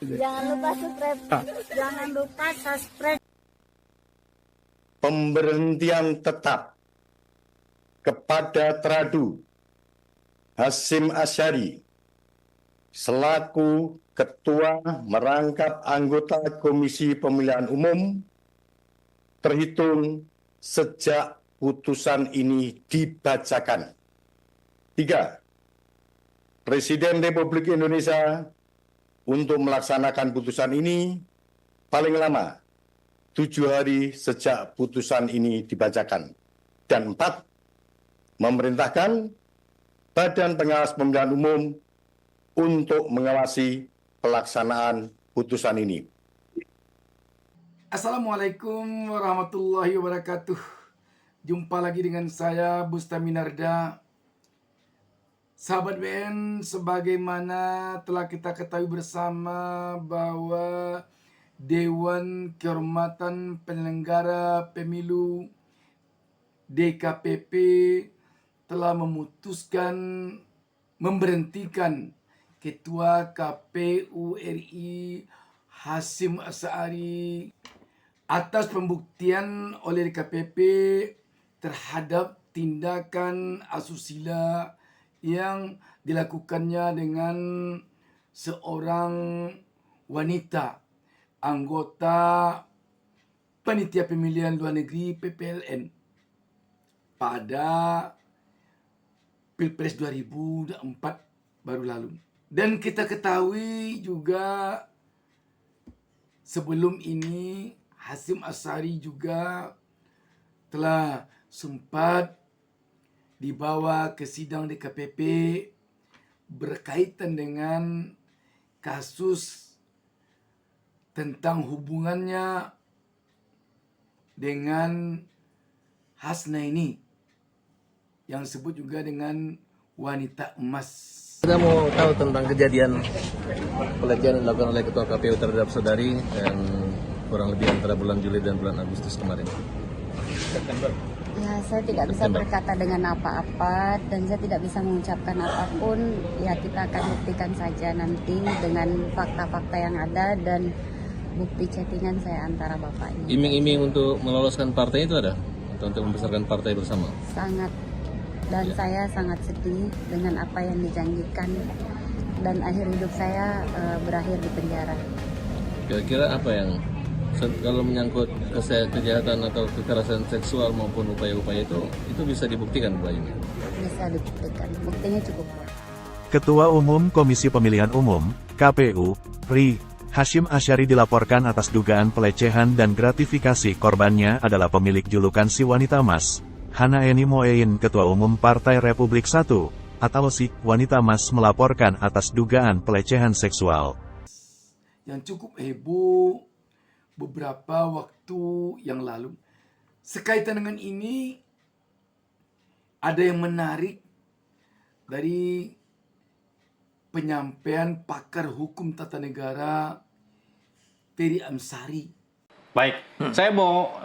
Jangan lupa subscribe. Jangan lupa subscribe. Pemberhentian tetap kepada Tradu Hasyim Asyari selaku Ketua Merangkap Anggota Komisi Pemilihan Umum terhitung sejak putusan ini dibacakan. 3. Presiden Republik Indonesia untuk melaksanakan putusan ini paling lama 7 hari sejak putusan ini dibacakan. Dan 4. Memerintahkan Badan Pengawas Pemilihan Umum untuk mengawasi pelaksanaan putusan ini. Assalamualaikum warahmatullahi wabarakatuh. Jumpa lagi dengan saya Bustami Narda. Sahabat BN, sebagaimana telah kita ketahui bersama bahwa Dewan Kehormatan Penyelenggara Pemilu DKPP telah memutuskan memberhentikan Ketua KPU RI Hasyim Asyari atas pembuktian oleh DKPP terhadap tindakan asusila yang dilakukannya dengan seorang wanita anggota Panitia Pemilihan Luar Negeri PPLN pada Pilpres 2004 baru lalu. Dan kita ketahui juga sebelum ini Hasyim Asyari juga telah sempat dibawa ke sidang DKPP berkaitan dengan kasus tentang hubungannya dengan Hasnaini yang disebut juga dengan wanita emas. Saya mau tahu tentang kejadian pelecehan yang dilakukan oleh Ketua KPU terhadap saudari dan kurang lebih antara bulan Juli dan bulan Agustus kemarin. September. Ya, saya tidak bisa berkata dengan apa-apa dan saya tidak bisa mengucapkan apapun. Ya, kita akan buktikan saja nanti dengan fakta-fakta yang ada dan bukti chattingan saya antara bapak ini. Iming-iming untuk meloloskan partai itu ada? Atau untuk membesarkan partai bersama? Sangat. Dan saya sangat sedih dengan apa yang dijanjikan dan akhir hidup saya berakhir di penjara. Kira-kira apa yang kalau menyangkut kejahatan atau kekerasan seksual maupun upaya-upaya itu bisa dibuktikan Pak ini? Bisa dibuktikan, buktinya cukup kuat. Ketua Umum Komisi Pemilihan Umum, KPU, RI, Hasyim Asyari dilaporkan atas dugaan pelecehan dan gratifikasi korbannya adalah pemilik julukan si wanita emas. Hana Eni Moein, Ketua Umum Partai Republik 1, atau SIK, wanita emas melaporkan atas dugaan pelecehan seksual. Yang cukup heboh beberapa waktu yang lalu. Sekaitan dengan ini, ada yang menarik dari penyampaian pakar hukum tata negara Ferry Amsari. Baik, saya mau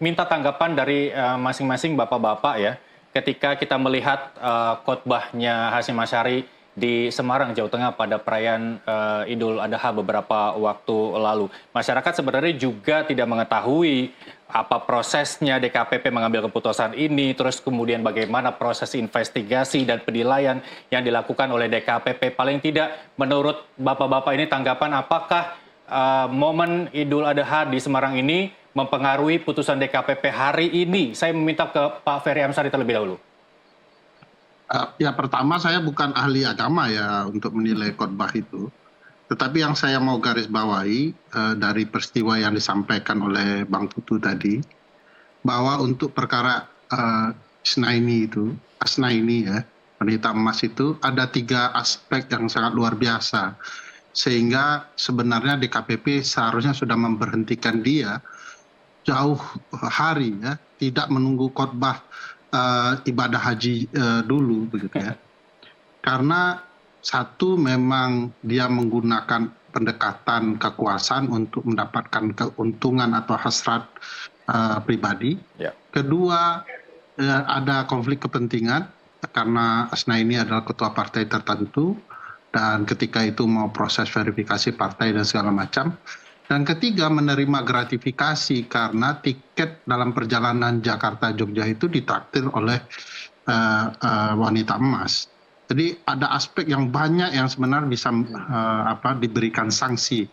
minta tanggapan dari masing-masing bapak-bapak ya, ketika kita melihat khotbahnya Hasyim Asyari di Semarang, Jawa Tengah pada perayaan Idul Adha beberapa waktu lalu. Masyarakat sebenarnya juga tidak mengetahui apa prosesnya DKPP mengambil keputusan ini, terus kemudian bagaimana proses investigasi dan penilaian yang dilakukan oleh DKPP. Paling tidak menurut bapak-bapak ini tanggapan apakah momen Idul Adha di Semarang ini mempengaruhi putusan DKPP hari ini? Saya meminta ke Pak Ferry Amsari terlebih dahulu. Ya, pertama saya bukan ahli agama ya untuk menilai khotbah itu. Tetapi yang saya mau garis bawahi dari peristiwa yang disampaikan oleh Bang Tutu tadi, bahwa untuk perkara Hasnaini ya, wanita emas itu ada 3 aspek yang sangat luar biasa. Sehingga sebenarnya DKPP seharusnya sudah memberhentikan dia jauh hari ya, tidak menunggu khotbah ibadah haji dulu begitu ya. Karena satu, memang dia menggunakan pendekatan kekuasaan untuk mendapatkan keuntungan atau hasrat pribadi. Kedua, ada konflik kepentingan karena Hasnaini adalah ketua partai tertentu. dan ketika itu mau proses verifikasi partai dan segala macam. Dan ketiga, menerima gratifikasi karena tiket dalam perjalanan Jakarta-Jogja itu ditraktir oleh wanita emas. Jadi ada aspek yang banyak yang sebenarnya bisa diberikan sanksi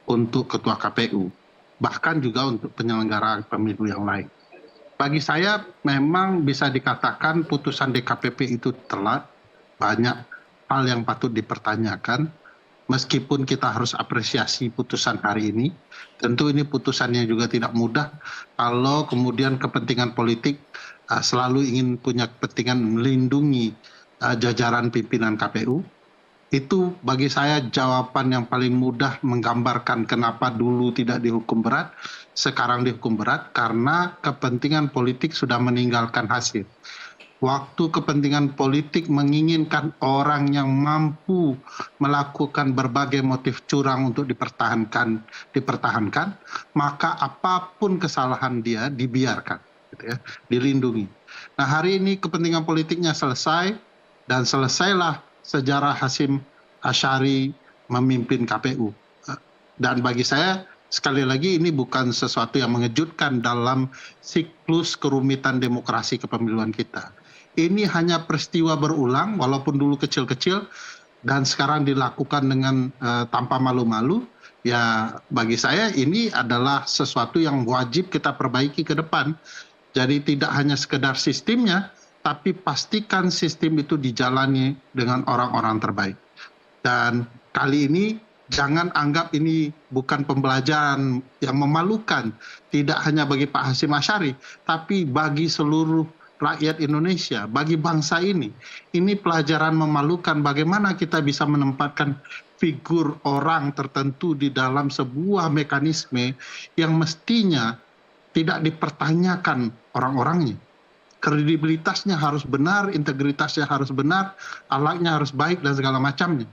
untuk ketua KPU, bahkan juga untuk penyelenggara pemilu yang lain. Bagi saya memang bisa dikatakan putusan DKPP itu telat, banyak hal yang patut dipertanyakan, meskipun kita harus apresiasi putusan hari ini. Tentu ini putusannya juga tidak mudah kalau kemudian kepentingan politik selalu ingin punya kepentingan melindungi jajaran pimpinan KPU. Itu bagi saya jawaban yang paling mudah menggambarkan kenapa dulu tidak dihukum berat, sekarang dihukum berat, karena kepentingan politik sudah meninggalkan hasil. Waktu kepentingan politik menginginkan orang yang mampu melakukan berbagai motif curang untuk dipertahankan, maka apapun kesalahan dia dibiarkan, gitu ya, dilindungi. Nah, hari ini kepentingan politiknya selesai, dan selesailah sejarah Hasyim Asy'ari memimpin KPU. Dan bagi saya, sekali lagi ini bukan sesuatu yang mengejutkan dalam siklus kerumitan demokrasi kepemiluan kita. Ini hanya peristiwa berulang, walaupun dulu kecil-kecil, dan sekarang dilakukan dengan tanpa malu-malu. Ya, bagi saya ini adalah sesuatu yang wajib kita perbaiki ke depan. Jadi tidak hanya sekedar sistemnya, tapi pastikan sistem itu dijalani dengan orang-orang terbaik. Dan kali ini jangan anggap ini bukan pembelajaran yang memalukan, tidak hanya bagi Pak Hasyim Asy'ari, tapi bagi seluruh rakyat Indonesia, bagi bangsa ini. Ini pelajaran memalukan bagaimana kita bisa menempatkan figur orang tertentu di dalam sebuah mekanisme yang mestinya tidak dipertanyakan orang-orangnya. Kredibilitasnya harus benar, integritasnya harus benar, akhlaknya harus baik, dan segala macamnya.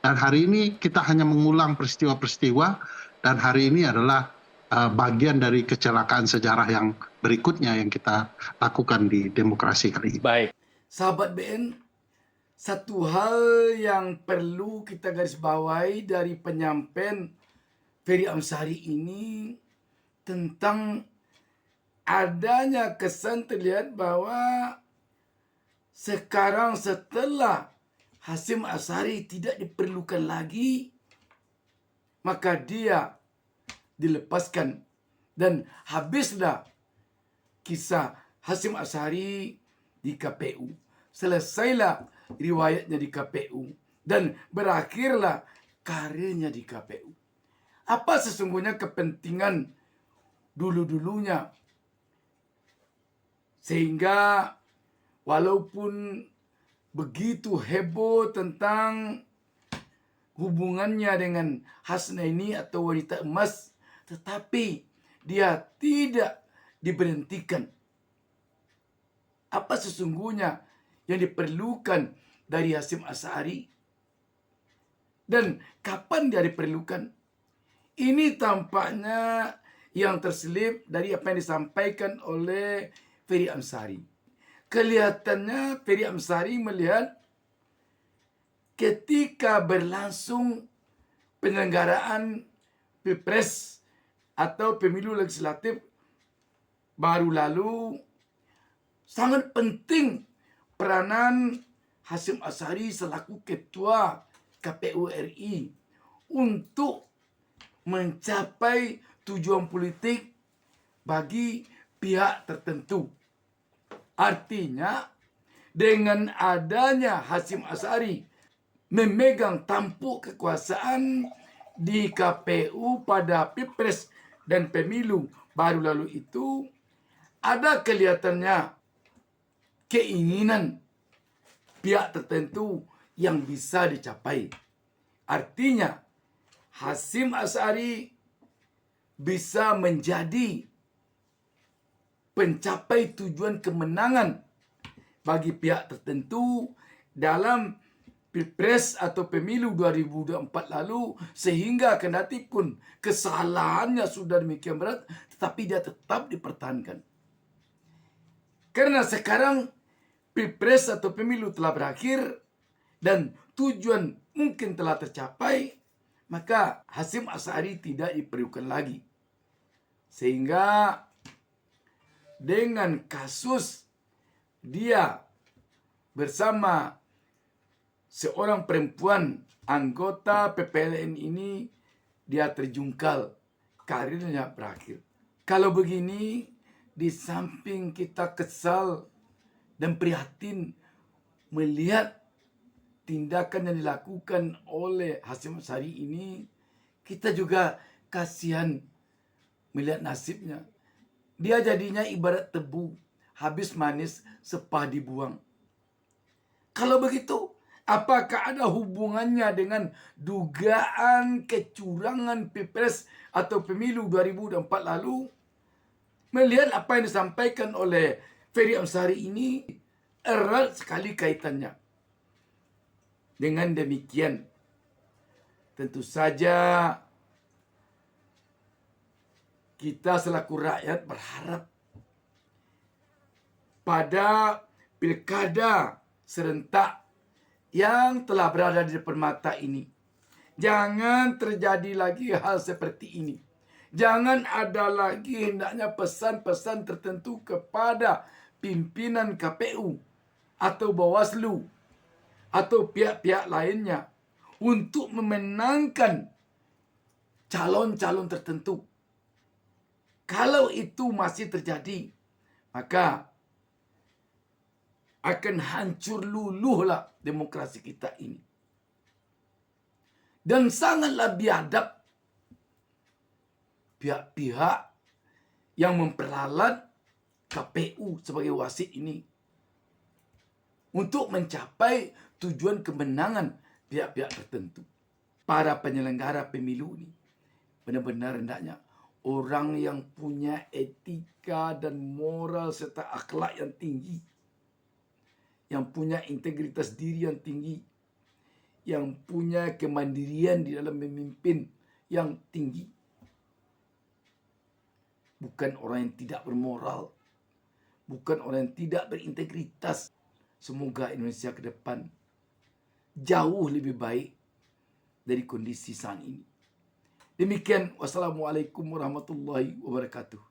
Dan hari ini kita hanya mengulang peristiwa-peristiwa, dan hari ini adalah bagian dari kecelakaan sejarah yang berikutnya yang kita lakukan di demokrasi kali ini. Baik. Sahabat BN, satu hal yang perlu kita garis bawahi dari penyampaian Ferry Amsari ini tentang adanya kesan terlihat bahwa sekarang setelah Hasyim Asy'ari tidak diperlukan lagi, maka dia dilepaskan dan habislah kisah Hasyim Asy'ari di KPU. Selesailah riwayatnya di KPU dan berakhirlah karirnya di KPU. Apa sesungguhnya kepentingan dulu-dulunya? Sehingga walaupun begitu heboh tentang hubungannya dengan Hasnaini atau wanita emas, tetapi dia tidak diberhentikan. Apa sesungguhnya yang diperlukan dari Hasyim Asy'ari? Dan kapan dia diperlukan? Ini tampaknya yang terselip dari apa yang disampaikan oleh Ferry Amsari. Kelihatannya Ferry Amsari melihat ketika berlangsung penyelenggaraan Pilpres atau pemilu legislatif baru lalu, sangat penting peranan Hasyim Asy'ari selaku ketua KPU RI untuk mencapai tujuan politik bagi pihak tertentu. Artinya, dengan adanya Hasyim Asy'ari memegang tampuk kekuasaan di KPU pada Pilpres dan pemilu baru lalu itu, ada kelihatannya keinginan pihak tertentu yang bisa dicapai. Artinya, Hasyim Asy'ari bisa menjadi pencapai tujuan kemenangan bagi pihak tertentu dalam Pilpres atau pemilu 2024 lalu, sehingga kendati pun kesalahannya sudah demikian berat, tetapi dia tetap dipertahankan. Karena sekarang Pilpres atau pemilu telah berakhir dan tujuan mungkin telah tercapai, maka Hasyim Asy'ari tidak diperlukan lagi. Sehingga dengan kasus dia bersama seorang perempuan anggota PPLN ini, dia terjungkal, karirnya berakhir. Kalau begini, di samping kita kesal dan prihatin melihat tindakan yang dilakukan oleh Hasyim Asy'ari ini, kita juga kasihan melihat nasibnya. Dia jadinya ibarat tebu, habis manis sepah dibuang. Kalau begitu, apakah ada hubungannya dengan dugaan kecurangan Pilpres atau pemilu 2024 lalu? Melihat apa yang disampaikan oleh Ferry Amsari ini, erat sekali kaitannya. Dengan demikian, tentu saja kita selaku rakyat berharap pada pilkada serentak yang telah berada di depan mata ini, jangan terjadi lagi hal seperti ini. Jangan ada lagi hendaknya pesan-pesan tertentu kepada pimpinan KPU atau Bawaslu atau pihak-pihak lainnya untuk memenangkan calon-calon tertentu. Kalau itu masih terjadi, maka akan hancur luluhlah demokrasi kita ini. Dan sangatlah biadab pihak-pihak yang memperalat KPU sebagai wasit ini untuk mencapai tujuan kemenangan pihak-pihak tertentu. Para penyelenggara pemilu ini benar-benar hendaknya orang yang punya etika dan moral serta akhlak yang tinggi, yang punya integritas diri yang tinggi, yang punya kemandirian di dalam memimpin yang tinggi. Bukan orang yang tidak bermoral, bukan orang yang tidak berintegritas. Semoga Indonesia ke depan jauh lebih baik dari kondisi saat ini. Demikian, wassalamualaikum warahmatullahi wabarakatuh.